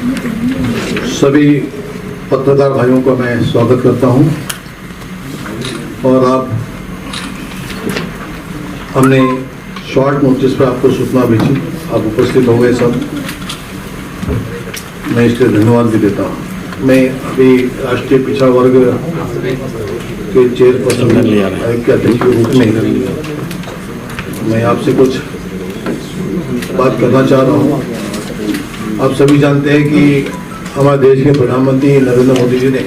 सभी पत्रकार भाइयों का मैं स्वागत करता हूं और हमने शॉर्ट नोटिस पर आपको सूचना भेजी, आप उपस्थित हो गए सब, मैं इसके धन्यवाद भी देता हूं। मैं अभी राष्ट्रीय पिछड़ा वर्ग के चेयरपर्सन आयोग के अध्यक्ष के रूप में मैं आपसे कुछ बात करना चाह रहा हूं। आप सभी जानते हैं कि हमारे देश के प्रधानमंत्री नरेंद्र मोदी जी ने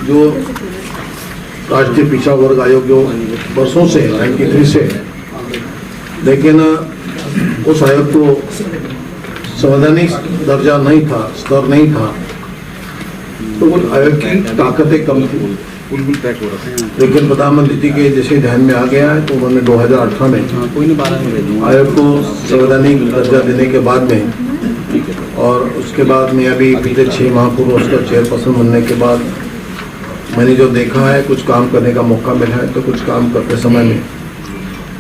जो राष्ट्रीय पिछड़ा वर्ग आयोग जो वर्षों से 93 से, लेकिन उस आयोग को संवैधानिक दर्जा नहीं था, स्तर नहीं था, तो उस आयोग की ताकतें कम थी। लेकिन प्रधानमंत्री जी के जैसे ध्यान में आ गया है तो उन्होंने 2018 में आयोग को संवैधानिक दर्जा देने के बाद में, और उसके बाद में अभी पिछले 6 माह पूर्व उसका चेयरपर्सन बनने के बाद मैंने जो देखा है, कुछ काम करने का मौका मिला है, तो कुछ काम करते समय में,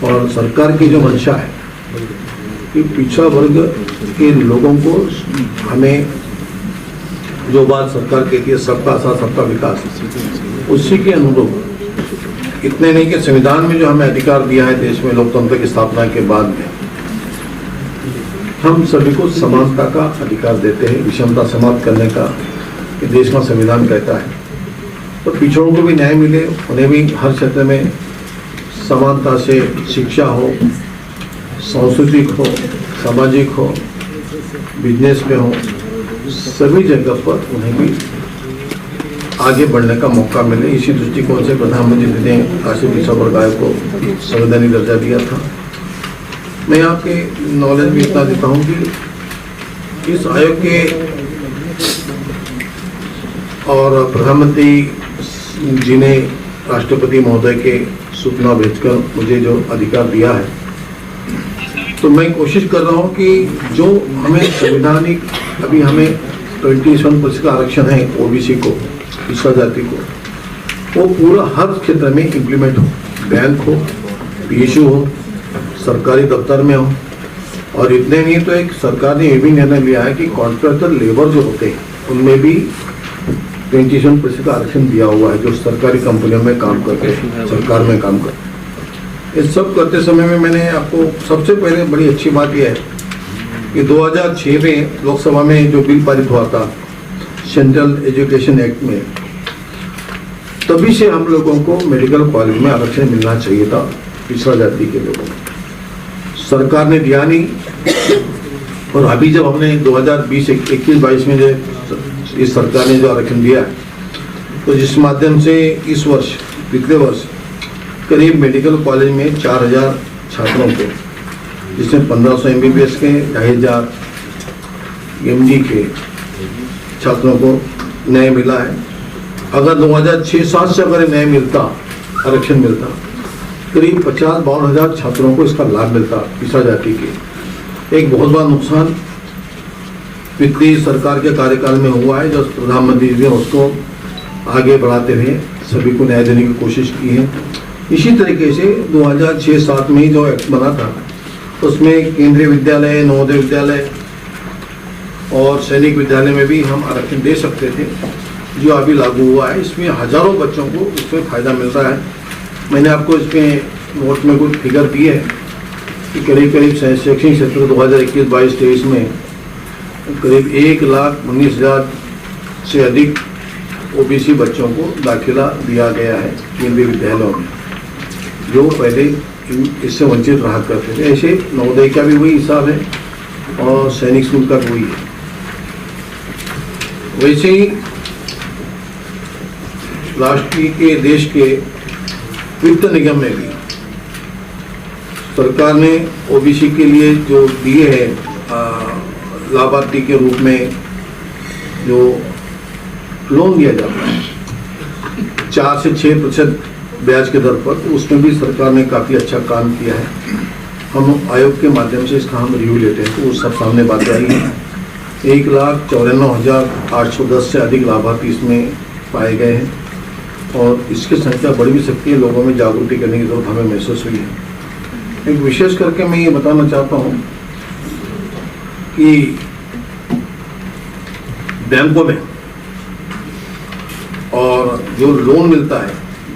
और सरकार की जो मंशा है कि पिछड़ा वर्ग के लोगों को, हमें जो बात सरकार कहती है सबका साथ सबका विकास, उसी के अनुरूप इतने नहीं कि संविधान में जो हमें अधिकार दिया है देश में लोकतंत्र की स्थापना के बाद में, हम सभी को समानता का अधिकार देते हैं, विषमता समाप्त करने का ये देश का संविधान कहता है। तो पिछड़ों को भी न्याय मिले, उन्हें भी हर क्षेत्र में समानता से शिक्षा हो, सांस्कृतिक हो, सामाजिक हो, बिजनेस में हो, सभी जगह पर उन्हें भी आगे बढ़ने का मौका मिले। इसी दृष्टिकोण से प्रधानमंत्री जी ने राष्ट्रीय पिछड़ा वर्ग आयोग को संवैधानिक दर्जा दिया था। मैं आपके नॉलेज में इतना देता हूँ कि इस आयोग के और प्रधानमंत्री जी ने राष्ट्रपति महोदय के सूचना भेजकर मुझे जो अधिकार दिया है, तो मैं कोशिश कर रहा हूँ कि जो हमें संवैधानिक, अभी हमें 27% का आरक्षण है ओबीसी को, पिछड़ा जाति को, वो पूरा हर क्षेत्र में इम्प्लीमेंट हो, बैंक हो, पीएसयू हो, सरकारी दफ्तर में हो। और इतने नहीं तो एक सरकार ने ये भी निर्णय लिया है कि कॉन्ट्रैक्टर लेबर जो होते हैं उनमें भी 27% का आरक्षण दिया हुआ है, जो सरकारी कंपनियों में काम करते हैं, सरकार में काम करते हैं। इस सब करते समय में मैंने आपको सबसे पहले बड़ी अच्छी बात यह है कि 2006 में लोकसभा में जो बिल पारित हुआ था सेंट्रल एजुकेशन एक्ट में, तभी से हम लोगों को मेडिकल कॉलेज में आरक्षण मिलना चाहिए था पिछड़ा जाति के लोगों को। सरकार ने दिया नहीं, और अभी जब हमने 2020-21-22 में जो इस सरकार ने जो आरक्षण दिया है, तो जिस माध्यम से इस वर्ष, पिछले वर्ष करीब मेडिकल कॉलेज में 4000 छात्रों को, जिसमें 1500 MBBS के, 2500 MD के छात्रों को न्याय मिला है। अगर 2006-07 से अगर न्याय मिलता, आरक्षण मिलता, करीब 50-52 हज़ार छात्रों को इसका लाभ मिलता पिछड़ा जाति के। एक बहुत बड़ा नुकसान पिछली सरकार के कार्यकाल में हुआ है, जो प्रधानमंत्री जी ने उसको आगे बढ़ाते हुए सभी को न्याय देने की कोशिश की है। इसी तरीके से 2006-07 में जो एक्ट बना था, उसमें केंद्रीय विद्यालय, नवोदय विद्यालय और सैनिक विद्यालय में भी हम आरक्षण दे सकते थे, जो अभी लागू हुआ है। इसमें हजारों बच्चों को इसमें फ़ायदा मिल रहा है। मैंने आपको इसमें नोट में कुछ फिगर दिए है कि करीब शैक्षणिक क्षेत्र 2021-22-23 में करीब 1,19,000 से अधिक ओबीसी बच्चों को दाखिला दिया गया है केंद्रीय विद्यालयों में, जो पहले इससे वंचित रहा करते थे। ऐसे नवोदय का भी वही हिसाब है और सैनिक स्कूल का भी वही है। वैसे ही राष्ट्रीय के, देश के वित्त निगम में भी सरकार ने ओबीसी के लिए जो दिए हैं लाभार्थी के रूप में जो लोन दिया जाता है 4 से 6% ब्याज के दर पर, तो उसमें भी सरकार ने काफ़ी अच्छा काम किया है। हम आयोग के माध्यम से इसका हम रिव्यू लेते हैं तो वो सब सामने बातें आई हैं। 1,94,810 से अधिक लाभार्थी इसमें पाए गए हैं और इसकी संख्या बढ़ भी सकती है। लोगों में जागृति करने की जरूरत हमें महसूस हुई है। एक विशेष करके मैं ये बताना चाहता हूँ कि बैंकों में और जो लोन मिलता है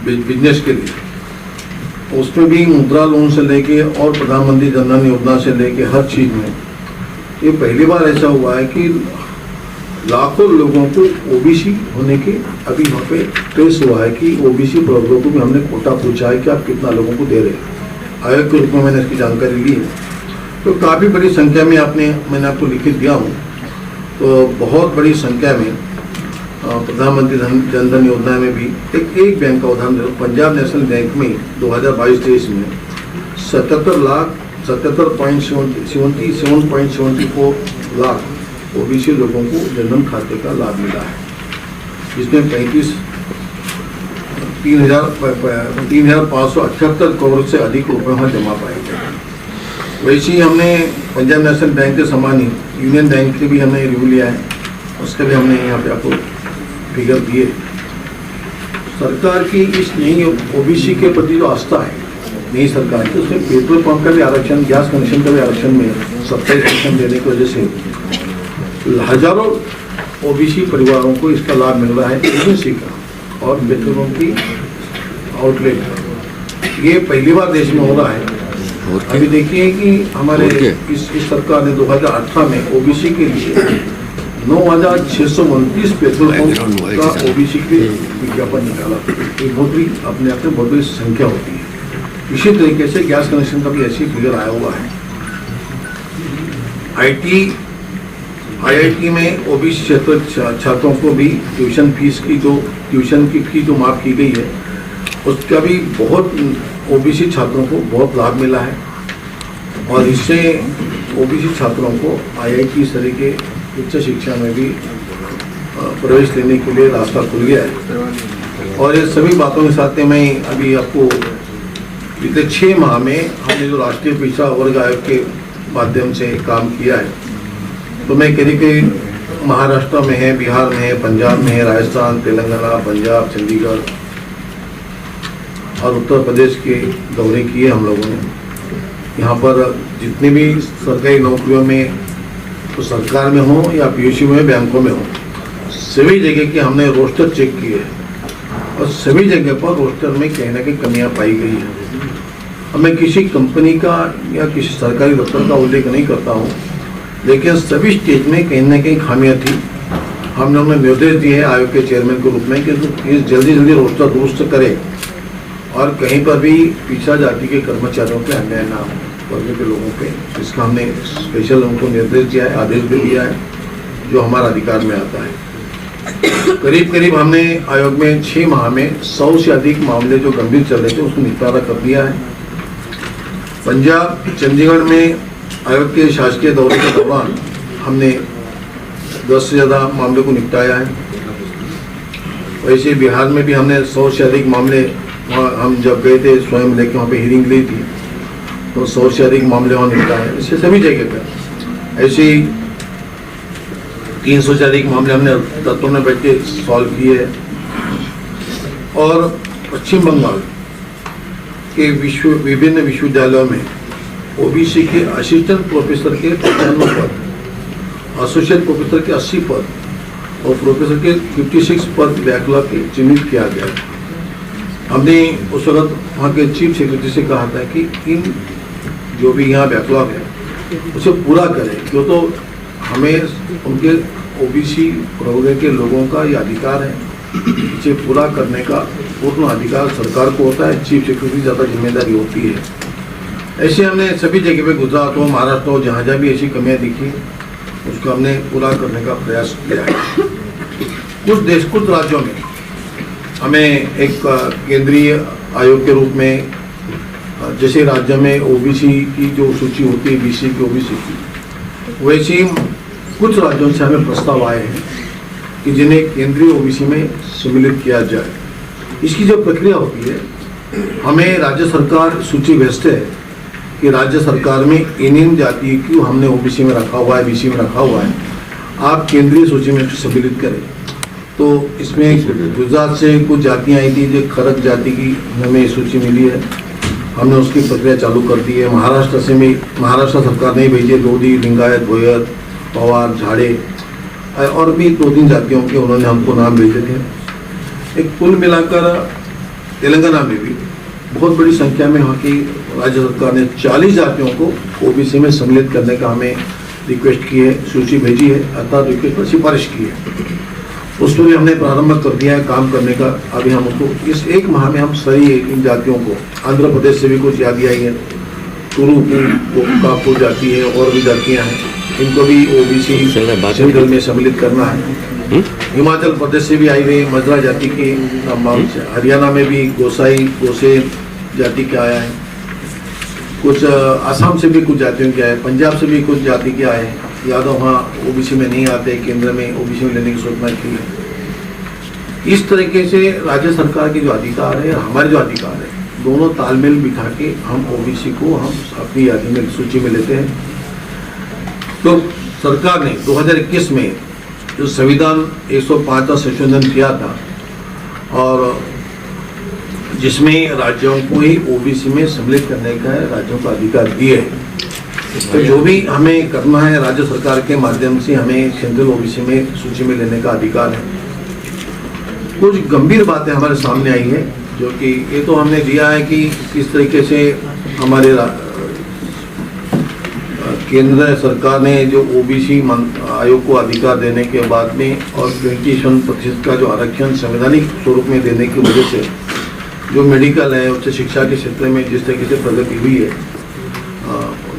बिजनेस के लिए, उसमें भी मुद्रा लोन से लेके और प्रधानमंत्री जन धन योजना से लेके हर चीज में ये पहली बार ऐसा हुआ है कि लाखों लोगों को ओबीसी होने के अभी वहाँ पे ट्रेस हुआ है कि ओबीसी प्रवर्गों को भी हमने कोटा पूछा है कि आप कितना लोगों को दे रहे हैं। आयोग के रूप में मैंने इसकी जानकारी ली है, तो काफ़ी बड़ी संख्या में मैंने आपको लिखित दिया हूँ। तो बहुत बड़ी संख्या में प्रधानमंत्री जन धन योजना में भी एक बैंक का उदाहरण दे, पंजाब नेशनल बैंक में 2022-23 में 77.74 लाख ओबीसी लोगों को जनधन खाते का लाभ मिला है, जिसमें 3,578 करोड़ से अधिक रुपए वहाँ जमा पाए गए। वैसे ही हमने पंजाब नेशनल बैंक के समान ही यूनियन बैंक के भी हमने रिव्यू लिया है, उसका भी हमने यहाँ पे आपको फिगर दिए। सरकार की इस नई ओबीसी के प्रति जो आस्था है नई सरकार की, उसमें पेट्रोल पंप का भी आरक्षण, गैस कनेक्शन का भी आरक्षण में 27% देने की वजह से हजारों ओबीसी परिवारों को इसका लाभ मिल रहा है एजेंसी का और पेट्रोल पंप की आउटलेट का। ये पहली बार देश में हो रहा है। अभी देखिए कि हमारे इस सरकार ने 2018 में ओबीसी के लिए 9,629 पेट्रोल पंप का ओबीसी के विज्ञापन निकाला। ये बहुत ही अपने आप में बहुत बड़ी संख्या होती है। इसी तरीके से गैस कनेक्शन का भी ऐसी फिगर आया हुआ है। आईआईटी में ओबीसी क्षेत्र छात्रों को भी ट्यूशन की फीस जो माफ की गई है, उसका भी बहुत ओबीसी छात्रों को बहुत लाभ मिला है और इससे ओबीसी छात्रों को आईआईटी इस तरह के उच्च शिक्षा में भी प्रवेश लेने के लिए रास्ता खुल गया है। और ये सभी बातों के साथ मैं अभी आपको पिछले 6 माह में हमने जो राष्ट्रीय पिछड़ा वर्ग आयोग के माध्यम से काम किया है, तो मैं करीब महाराष्ट्र में है, बिहार में है, पंजाब में है, राजस्थान, तेलंगाना, पंजाब, चंडीगढ़ और उत्तर प्रदेश के दौरे किए हम लोगों ने। यहाँ पर जितने भी सरकारी नौकरियों में, तो सरकार में हो या पीएसयू में, बैंकों में हो, सभी जगह के हमने रोस्टर चेक किए हैं और सभी जगह पर रोस्टर में कहीं ना कहीं कमियां पाई गई है। अब मैं किसी कंपनी का या किसी सरकारी दफ्तर का उल्लेख नहीं करता हूँ, लेकिन सभी स्टेज में कहीं ना कहीं खामियां थी। हमने उन्हें निर्देश दिए हैं आयोग के चेयरमैन के रूप में कि जल्दी रोस्टर दुरुस्त करें और कहीं पर भी पिछड़ा जाति के कर्मचारियों पे अन्याय ना हो, वर्ग के लोगों पे। इसका हमने स्पेशल उनको निर्देश दिया है, आदेश भी दिया है, जो हमारा अधिकार में आता है। करीब हमने आयोग में 6 माह में 100 से अधिक मामले जो गंभीर चल रहे थे उसको निपटारा कर दिया है। पंजाब, चंडीगढ़ में आयोग के शासकीय दौरे के दौरान हमने 10 से ज़्यादा मामले को निपटाया है। वैसे बिहार में भी हमने 100 से अधिक मामले, हम जब गए थे स्वयं लेके वहाँ पे हियरिंग ली थी, तो 100 से अधिक मामले वहाँ निपटाए। इससे सभी जगह पर ऐसे ही 300 से अधिक मामले हमने तत्वों में बैठ के सॉल्व किए। और पश्चिम बंगाल के विभिन्न विश्वविद्यालयों में ओबीसी के असिस्टेंट प्रोफेसर के 95 पद, एसोसिएट प्रोफेसर के 80 पद और प्रोफेसर के 56 पद बैकलॉग के चिन्हित किया गया। हमने उस वक्त वहाँ के चीफ सेक्रेटरी से कहा था कि इन जो भी यहाँ बैकलॉग है उसे पूरा करें, क्यों तो हमें उनके ओबीसी वर्ग के लोगों का ये अधिकार है, इसे पूरा करने का पूर्ण अधिकार सरकार को होता है, चीफ सेक्रेटरी ज़्यादा जिम्मेदारी होती है। ऐसे हमने सभी जगह पे, गुजरात हो, महाराष्ट्र हो, जहाँ जहाँ भी ऐसी कमियाँ दिखी उसको हमने पूरा करने का प्रयास किया है। कुछ राज्यों में हमें एक केंद्रीय आयोग के रूप में, जैसे राज्य में ओबीसी की जो सूची होती है, बीसी की, ओबीसी की, वैसे ही कुछ राज्यों से हमें प्रस्ताव आए हैं कि जिन्हें केंद्रीय ओबीसी में सम्मिलित किया जाए। इसकी जो प्रक्रिया होती है, हमें राज्य सरकार सूची भेजते हैं कि राज्य सरकार में इन जाति की हमने ओबीसी में रखा हुआ है, बीसी में रखा हुआ है, आप केंद्रीय सूची में सम्मिलित करें। तो इसमें गुजरात से कुछ जातियाँ आई थी, जो खरक जाति की हमें सूची मिली है, हमने उसकी प्रक्रिया चालू कर दी है। महाराष्ट्र से भी, महाराष्ट्र सरकार ने भेजी, लोधी, लिंगायत, भोयर, पवार, झाड़े और भी 2-3 जातियों के उन्होंने हमको नाम भेजे थे। एक कुल मिलाकर तेलंगाना में भी बहुत बड़ी संख्या में वहाँ की राज्य सरकार ने 40 जातियों को ओबीसी में सम्मिलित करने का हमें रिक्वेस्ट की है, सूची भेजी है, अर्थात रिक्वेस्ट पर सिफारिश की है। उस पर भी हमने प्रारंभ कर दिया है काम करने का। अभी हम उसको इस 1 माह में हम सही इन जातियों को, आंध्र प्रदेश से भी कुछ जाति आई है, तुरुपु कापू जाति है और भी जातियाँ हैं, इनको भी ओबीसी सेंट्रल में सम्मिलित करना है। हिमाचल प्रदेश से भी आई हुई मजरा जाति की, हरियाणा में भी गोसे जाति के आया है, कुछ आसाम से भी कुछ जातियों के आए, पंजाब से भी कुछ जाति के आए हैं। यादव वहाँ ओबीसी में नहीं आते, केंद्र में ओबीसी में लेने की सोचना की है। इस तरीके से राज्य सरकार के जो अधिकार है, हमारे जो अधिकार है, दोनों तालमेल बिठा के हम ओबीसी को हम अपनी यादी में सूची में लेते हैं। तो सरकार ने 2021 में जो संविधान 105 का संशोधन किया था और जिसमें राज्यों को ही ओबीसी में सम्मिलित करने का राज्यों का अधिकार दिए है, तो जो भी हमें करना है राज्य सरकार के माध्यम से हमें सेंट्रल ओबीसी में सूची में लेने का अधिकार है। कुछ गंभीर बातें हमारे सामने आई है, जो कि ये तो हमने दिया है कि किस तरीके से हमारे केंद्र सरकार ने जो ओबीसी आयोग को अधिकार देने के बाद में और 27% का जो आरक्षण संवैधानिक स्वरूप में देने की वजह से जो मेडिकल है, उच्च शिक्षा के क्षेत्र में जिस तरीके से प्रगति हुई है,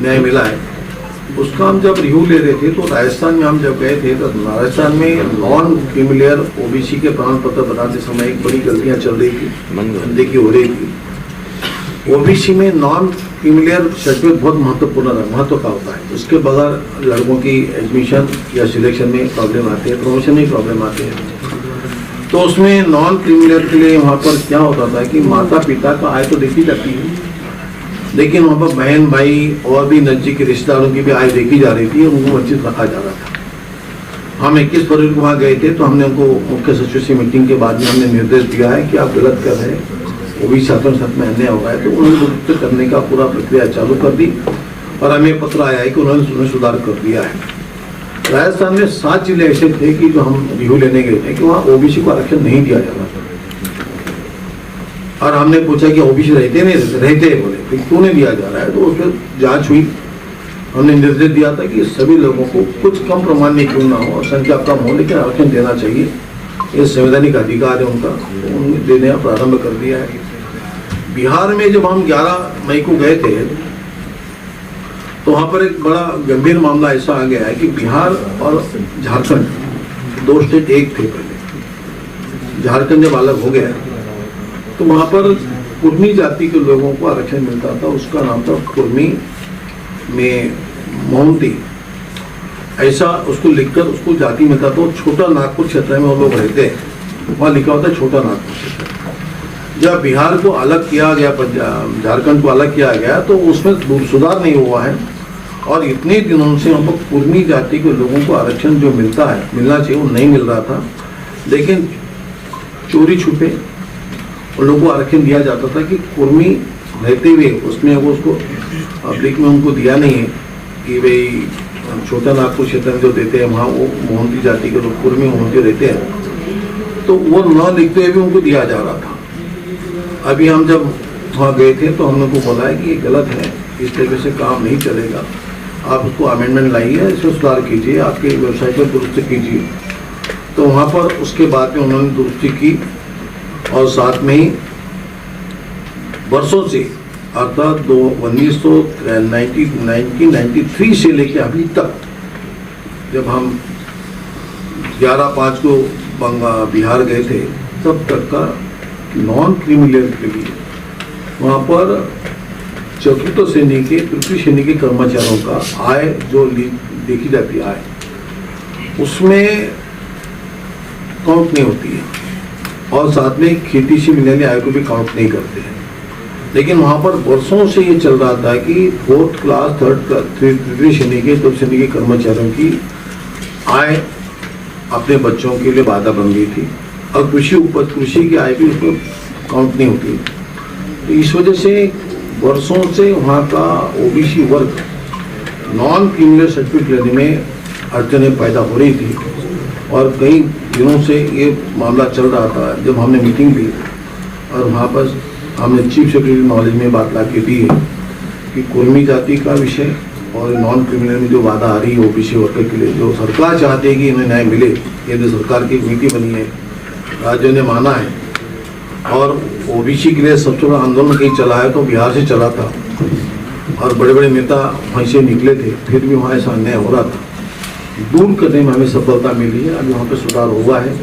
न्याय मिला है, उसका हम जब रिव्यू ले रहे थे तो राजस्थान में हम जब गए थे तो राजस्थान में नॉन क्रीमिलियर ओबीसी के प्रमाण पत्र बनाते समय एक बड़ी गलतियां चल रही थी, अनदेखी हो रही थी। ओबीसी में नॉन क्रीमिलियर सर्टिफिकेट बहुत महत्व का होता है। उसके बगैर लड़कों की एडमिशन या सिलेक्शन में प्रॉब्लम आती है, प्रमोशन में प्रॉब्लम आती है। तो उसमें नॉन क्रीमिलियर के लिए वहाँ पर क्या होता था कि माता पिता का आय तो देखी जाती है, लेकिन वहाँ पर बहन भाई और भी नजदीक के रिश्तेदारों की भी आय देखी जा रही थी, उनको वंचित रखा जा रहा था। हम 21 फरवरी को वहाँ गए थे तो हमने उनको मुख्य सचिव से मीटिंग के बाद में हमने निर्देश दिया है कि आप गलत कर रहे हैं, ओबीसी छात्रों के साथ में अन्याय हो रहा है। तो उन्होंने दुरुस्त करने का पूरा प्रक्रिया चालू कर दी और हमें पत्र आया है कि उन्होंने सुधार कर दिया है। राजस्थान में 7 जिले ऐसे थे कि जो हम रिव्यू लेने गए थे कि वहाँ ओबीसी को आरक्षण नहीं दिया जा रहा था, और हमने पूछा कि ओबीसी रहते नहीं रहते, बोले क्यों नहीं दिया जा रहा है। तो उस पर जांच हुई, हमने निर्देश दिया था कि सभी लोगों को कुछ कम प्रमाण में क्यों ना हो और संख्या कम हो, लेकिन आरक्षण देना चाहिए, ये संवैधानिक अधिकार है उनका, उन्हें देने का प्रारंभ कर दिया है। बिहार में जब हम 11 मई को गए थे तो वहाँ पर एक बड़ा गंभीर मामला ऐसा आ गया है कि बिहार और झारखंड 2 स्टेट एक थे पहले, झारखंड जब अलग हो गया तो वहाँ पर कुर्मी जाति के लोगों को आरक्षण मिलता था, उसका नाम था कुर्मी में मोहंती, ऐसा उसको लिखकर उसको जाति मिलता था। छोटा नागपुर क्षेत्र में वो लोग रहते हैं, वहाँ लिखा होता है छोटा नागपुर क्षेत्र। जब बिहार को अलग किया गया, झारखंड को अलग किया गया, तो उसमें सुधार नहीं हुआ है और इतने दिनों से वहाँ पर कुर्मी जाति के लोगों को आरक्षण जो मिलना चाहिए वो नहीं मिल रहा था। लेकिन चोरी छुपे उन लोगों को आरक्षण दिया जाता था कि कुर्मी रहते हुए उसमें वो उसको पब्लिक में उनको दिया नहीं है कि भाई छोटा नागपुर क्षेत्र में जो देते हैं वहाँ वो मोहंती जाति के लोग कुर्मी मोहंती रहते हैं, तो वो न लिखते हुए भी उनको दिया जा रहा था। अभी हम जब वहाँ गए थे तो हमने उनको बोला है कि ये गलत है, इस तरीके से काम नहीं चलेगा, आप उसको अमेंडमेंट लाइए, इसमें सुधार कीजिए, आपके व्यवसाय को दुरुस्त कीजिए। तो वहाँ पर उसके बाद में उन्होंने दुरुस्ती की और साथ में ही वर्षों से अर्थात 1993 से लेकर अभी तक, जब हम 11/5 को बिहार गए थे तब तक का नॉन क्रीमिलियर के लिए वहाँ पर चतुर्थ श्रेणी के तृतीय श्रेणी के कर्मचारियों का आय जो देखी जाती है आय, उसमें काउंट नहीं होती है और साथ में खेती से मिलने वाली आय को भी काउंट नहीं करते हैं। लेकिन वहाँ पर वर्षों से ये चल रहा था कि 4th क्लास तृतीय श्रेणी के चतुर्थ श्रेणी के कर्मचारियों की आय अपने बच्चों के लिए बाधा बन गई थी और कृषि की आय भी उसमें काउंट नहीं होती। तो इस वजह से वर्षों से वहाँ का ओबीसी वर्ग नॉन क्रीमिलियर सर्टिफिकेट लेने में अड़चनें पैदा हो रही थी। और कई दिनों से ये मामला चल रहा था। जब हमने मीटिंग ली और वहाँ पर हमने चीफ सेक्रेटरी नॉलेज में बात ला के दी है कि कुर्मी जाति का विषय और नॉन क्रिमिनल में जो वादा आ रही है ओबीसी वर्ग के लिए, जो सरकार चाहती है कि इन्हें न्याय मिले, ये जो सरकार की नीति बनी है, राज्यों ने माना है। और ओबीसी के लिए सबसे बड़ा आंदोलन कहीं चला है तो बिहार से चला था और बड़े बड़े नेता वहीं से निकले थे, फिर भी वहाँ ऐसा अन्याय हो रहा था। दूर करने में हमें सफलता मिली है, अभी वहाँ पे सुधार हुआ है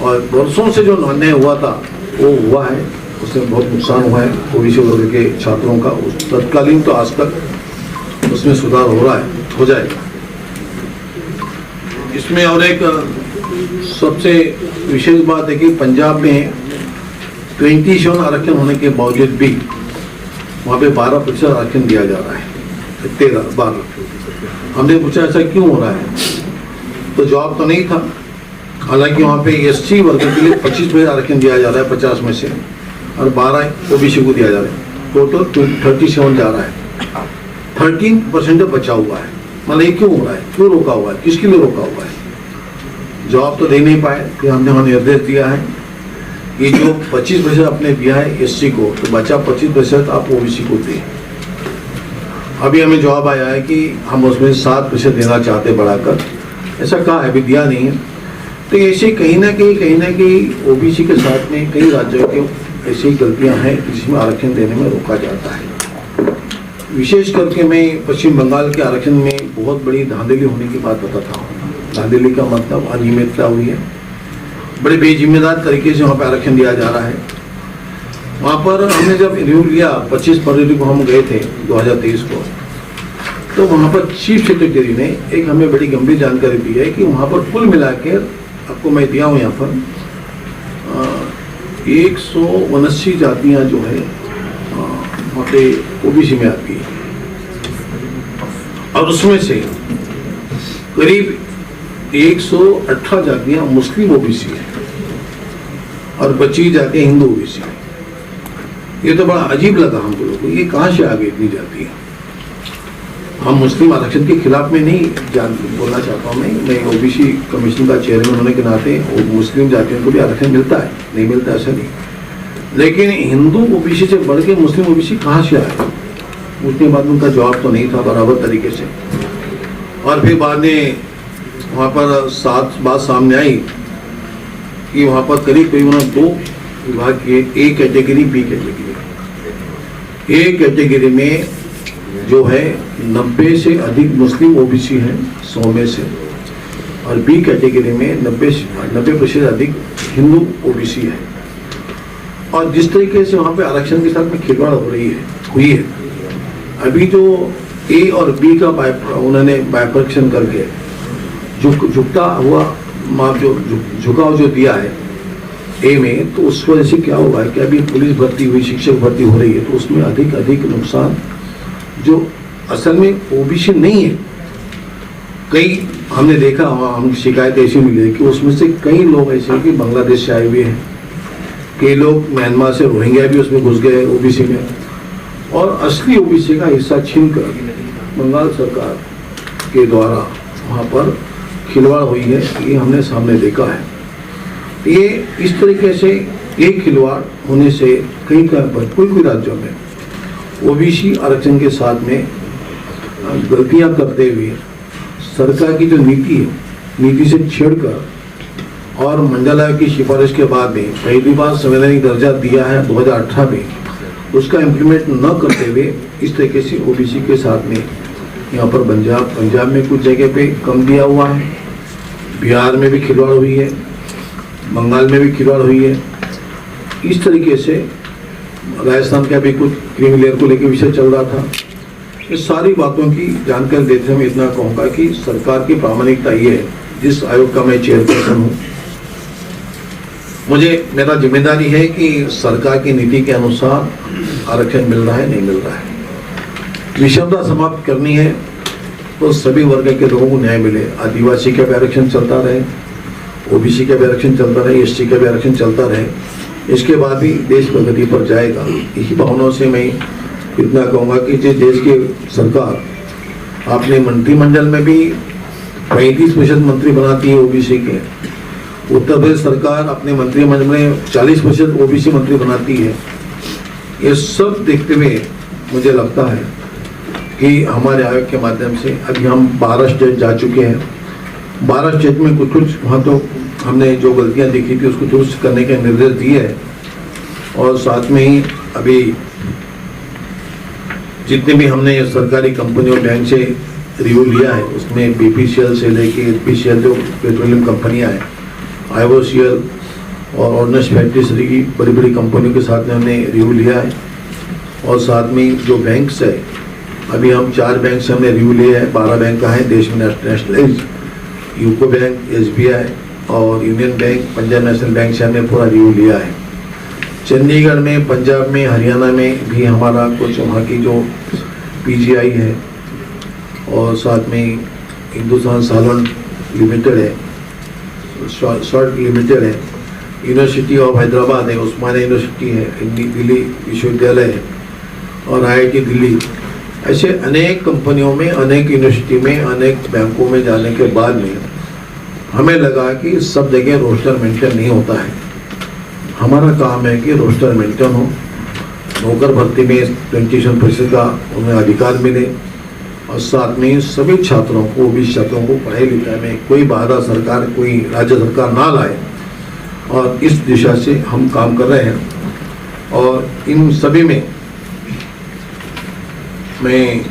और वर्षों से जो अन्याय हुआ था वो हुआ है, उससे बहुत नुकसान हुआ है ओबीसी वर्ग के छात्रों का। उस तत्कालीन तो आज तक उसमें सुधार हो रहा है, हो जाएगा। इसमें और एक सबसे विशेष बात है कि पंजाब में 27 आरक्षण होने के बावजूद भी वहाँ पे 12% आरक्षण दिया जा रहा है, 12। हमने पूछा ऐसा क्यों हो रहा है, तो जवाब तो नहीं था। हालांकि वहाँ पे एससी वर्ग के लिए 25% आरक्षण दिया जा रहा है 50 में से, और 12 ओबीसी को दिया जा रहा है, टोटल 37 जा रहा है। 13% बचा हुआ है। मतलब ये क्यों हो रहा है, क्यों रोका हुआ है, किसके लिए रोका हुआ है? जवाब तो दे नहीं पाए। फिर हमने वहाँ निर्देश दिया है कि जो 25% आपने दिया है एससी को, तो बचा 25% आप ओबीसी को दें। अभी हमें जवाब आया है कि हम उसमें 7% देना चाहते बढ़ाकर, ऐसा कहा है, अभी दिया नहीं है। तो ऐसे कहीं ना कहीं ओबीसी के साथ में कई राज्यों के ऐसी गलतियां हैं जिसमें आरक्षण देने में रोका जाता है। विशेष करके मैं पश्चिम बंगाल के आरक्षण में बहुत बड़ी धांधली होने की बात बताता हूँ। धांधली का मतलब अनियमितता हुई है, बड़े बेजिम्मेदार तरीके से वहाँ पर आरक्षण दिया जा रहा है। वहाँ पर हमने जब रिव्यू लिया 25 फरवरी को हम गए थे 2023 को, तो वहाँ पर चीफ सेक्रेटरी ने एक हमें बड़ी गंभीर जानकारी दी है कि वहाँ पर कुल मिलाकर, आपको मैं दिया हूँ यहाँ पर, 179 जातियाँ जो है वहाँ पे ओबीसी में आती है, और उसमें से करीब 118 जातियाँ मुस्लिम ओबीसी है और बची जातियाँ हिंदू ओबीसी है। ये तो बड़ा अजीब लगा हम लोगों को, ये कहाँ से आगे इतनी जाती है। हम मुस्लिम आरक्षण के खिलाफ में नहीं बोलना चाहता हूँ मैं ओबीसी कमीशन का चेयरमैन होने के नाते मुस्लिम जातियों को भी आरक्षण मिलता है, नहीं मिलता ऐसा नहीं, लेकिन हिंदू ओबीसी से बढ़ के मुस्लिम ओबीसी कहाँ से आए, उसके बाद उनका जवाब तो नहीं था बराबर तरीके से। और फिर बाद में वहाँ पर बात सामने आई कि वहाँ पर करीब उन्होंने 2 विभाग किए, A category, B category. A category में जो है 90 से अधिक मुस्लिम ओबीसी हैं 100 में से, और बी कैटेगरी में 90% अधिक हिंदू ओबीसी है। और जिस तरीके से वहाँ पे आरक्षण के साथ में खिलवाड़ हुई है, अभी जो ए और बी का उन्होंने बाइफर्केशन करके झुकता हुआ माप जो झुकाव जो दिया है ए में, तो उस वजह से क्या हुआ है कि अभी पुलिस भर्ती हुई, शिक्षक भर्ती हो रही है, तो उसमें अधिक नुकसान जो असल में ओबीसी नहीं है। कई हमने देखा, हम शिकायत ऐसी मिली है कि उसमें से कई लोग ऐसे हैं कि बांग्लादेश से आए हुए हैं, कई लोग म्यांमार से रोहिंग्या भी उसमें घुस गए ओबीसी में, और असली ओबीसी का हिस्सा छीनकर बंगाल सरकार के द्वारा वहाँ पर खिलवाड़ हुई है, ये हमने सामने देखा है। ये इस तरीके से एक खिलवाड़ होने से कोई राज्यों में ओबीसी आरक्षण के साथ में गलतियां करते हुए सरकार की जो नीति है, नीति से छेड़कर और मंडल आयोग की सिफारिश के बाद में पहली बार संवैधानिक दर्जा दिया है 2018 में, उसका इम्प्लीमेंट न करते हुए इस तरीके से ओबीसी के साथ में यहाँ पर पंजाब में कुछ जगह पे कम दिया हुआ है, बिहार में भी खिलवाड़ हुई है, बंगाल में भी खिलवाड़ हुई है। इस तरीके से राजस्थान का भी कुछ क्रीमी लेयर को लेकर विषय चल रहा था। इस सारी बातों की जानकारी देते हुए मैं इतना कहूँगा कि सरकार की प्रामाणिकता ये है, जिस आयोग का मैं चेयरपर्सन हूँ, मेरा जिम्मेदारी है कि सरकार की नीति के अनुसार आरक्षण मिल रहा है, नहीं मिल रहा है। विषमता समाप्त करनी है तो सभी वर्ग के लोगों को न्याय मिले। आदिवासी का भी आरक्षण चलता रहे, ओबीसी का भी आरक्षण चलता रहे, एससी का भी आरक्षण चलता रहे, इसके बाद भी देश प्रगति पर जाएगा। इसी भावनाओं से मैं इतना कहूँगा कि जिस देश की सरकार आपने मंत्रिमंडल में भी 35% मंत्री बनाती है ओबीसी के। उत्तर प्रदेश सरकार अपने मंत्रिमंडल में 40% ओबीसी मंत्री बनाती है। ये सब देखते हुए मुझे लगता है कि हमारे आयोग के माध्यम से अभी हम 12 स्टेट जा चुके हैं। 12 स्टेट में कुछ वहाँ तो हमने जो गलतियाँ देखी थी उसको दुरुस्त करने के निर्देश दिए हैं। और साथ में ही अभी जितने भी हमने सरकारी कंपनियों बैंक से रिव्यू लिया है उसमें बीपीसीएल से लेके एचपीसीएल जो पेट्रोलियम कंपनियां हैं, आईओसीएल और ऑर्डिनेंस फैक्ट्री की बड़ी बड़ी कंपनियों के साथ में हमने रिव्यू लिया है। और साथ में जो बैंक्स है अभी हम 4 बैंक से हमने रिव्यू लिया है। 12 बैंक का है देश में नेशनलाइज, यूको बैंक, एसबीआई और union bank, Punjab national bank से हमने पूरा रिव्यू लिया है। चंडीगढ़ में, पंजाब में, हरियाणा में भी हमारा कुछ वहाँ की जो पीजीआई है और साथ में हिंदुस्तान सालन लिमिटेड है, शॉर्ट लिमिटेड है, यूनिवर्सिटी ऑफ हैदराबाद है, उस्मानिया यूनिवर्सिटी है, दिल्ली विश्वविद्यालय है और आईआईटी दिल्ली, ऐसे अनेक कंपनियों में, अनेक यूनिवर्सिटी में, अनेक बैंकों में जाने के बाद में हमें लगा कि सब जगह रोस्टर मेंटेन नहीं होता है। हमारा काम है कि रोस्टर मेंटेन हो, नौकर भर्ती में 27% का उन्हें अधिकार मिले और साथ में सभी छात्रों को, ओबीसी छात्रों को पढ़ाई लिखाई में कोई बाधा सरकार, कोई राज्य सरकार ना लाए। और इस दिशा से हम काम कर रहे हैं। और इन सभी में मैं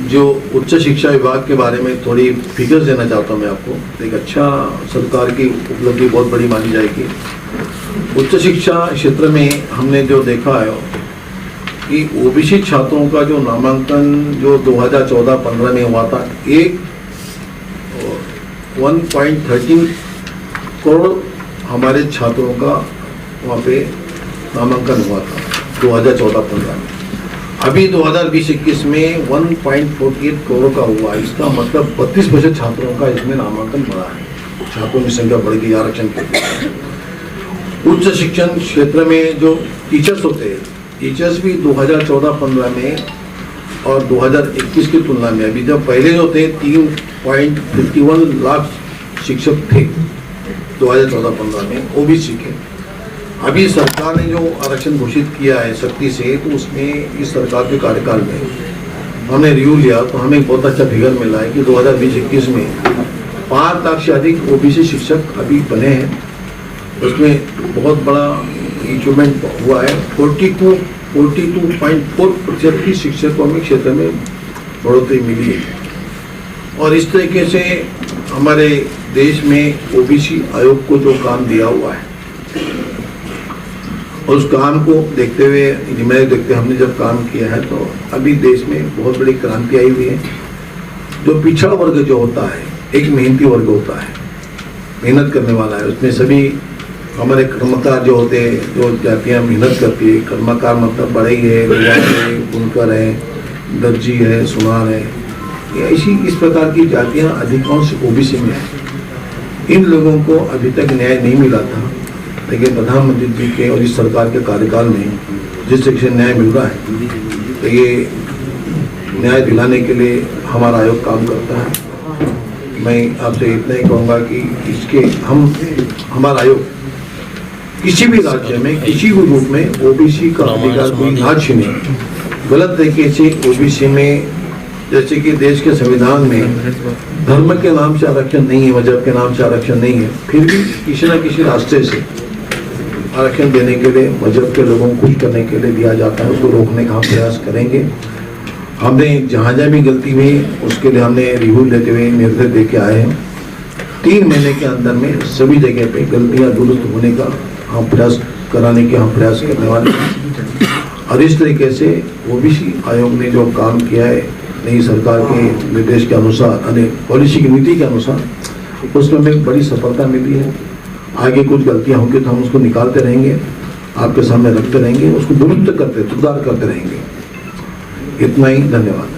जो उच्च शिक्षा विभाग के बारे में थोड़ी फिगर्स देना चाहता हूँ मैं आपको। एक अच्छा सरकार की उपलब्धि बहुत बड़ी मानी जाएगी। उच्च शिक्षा क्षेत्र में हमने जो देखा है कि ओबीसी छात्रों का जो नामांकन जो 2014-15 में हुआ था, 1.13 करोड़ हमारे छात्रों का वहाँ पे नामांकन हुआ था 2014-15 में। अभी 2020-21 में 1.48 करोड़ का हुआ। इसका मतलब 32% छात्रों का इसमें नामांकन बढ़ा है, छात्रों की संख्या बढ़ गई आरक्षण के लिए। उच्च शिक्षण क्षेत्र में जो टीचर्स होते हैं, टीचर्स भी 2014-15 में और 2021 की तुलना में अभी जब पहले जो थे 3.51 लाख शिक्षक थे 2014-15 में ओबीसी के। अभी सरकार ने जो आरक्षण घोषित किया है सख्ती से, तो उसमें इस सरकार के कार्यकाल में हमने रिव्यू लिया तो हमें बहुत अच्छा फिगर मिला है कि 2020-21 में 5 लाख से अधिक ओबीसी शिक्षक अभी बने हैं। उसमें बहुत बड़ा इंक्रीमेंट हुआ है। 42.4% की शिक्षकों में क्षेत्र में बढ़ोतरी मिली है। और इस तरीके से हमारे देश में ओबीसी आयोग को जो काम दिया हुआ है, उस काम को देखते हुए, जिम्मेदारी देखते हमने जब काम किया है तो अभी देश में बहुत बड़ी क्रांति आई हुई है। जो पिछड़ा वर्ग जो होता है, एक मेहनती वर्ग होता है, मेहनत करने वाला है, उसमें सभी हमारे कर्मकार जो होते हैं, जो जातियाँ मेहनत करती है, कर्मकार मतलब बढ़ई है, बुनकर है, दर्जी है, सुनार है, ऐसी इस प्रकार की जातियाँ अधिकांश ओबीसी में है। इन लोगों को अभी तक न्याय नहीं मिला था, लेकिन प्रधानमंत्री जी के और इस सरकार के कार्यकाल में जिस तरह से न्याय मिल रहा है, तो ये न्याय दिलाने के लिए हमारा आयोग काम करता है। मैं आपसे इतना ही कहूँगा कि इसके हमारा आयोग किसी भी राज्य में, किसी भी रूप में ओबीसी का अधिकार कोई ना छीने, गलत तरीके से ओबीसी में, जैसे कि देश के संविधान में धर्म के नाम से आरक्षण नहीं है, मजहब के नाम से आरक्षण नहीं है, फिर भी किसी न किसी रास्ते से आरक्षण देने के लिए, मजहब के लोगों को खुश करने के लिए दिया जाता है। उसको रोकने का हम प्रयास करेंगे। हमने जहाँ जहाँ भी गलती हुई उसके लिए हमने रिव्यू लेते हुए निर्देश दे के आए हैं। 3 महीने के अंदर में सभी जगह पे गलतियाँ दुरुस्त होने का हम प्रयास कराने के हम प्रयास करने वाले हैं। और इस तरीके से ओबीसी आयोग ने जो काम किया है नई सरकार के निर्देश के अनुसार, पॉलिसी की नीति के अनुसार, उसमें हमें बड़ी सफलता मिली है। आगे कुछ गलतियां होंगी तो हम उसको निकालते रहेंगे, आपके सामने रखते रहेंगे, उसको दुरुस्त करते, सुधार करते रहेंगे। इतना ही, धन्यवाद।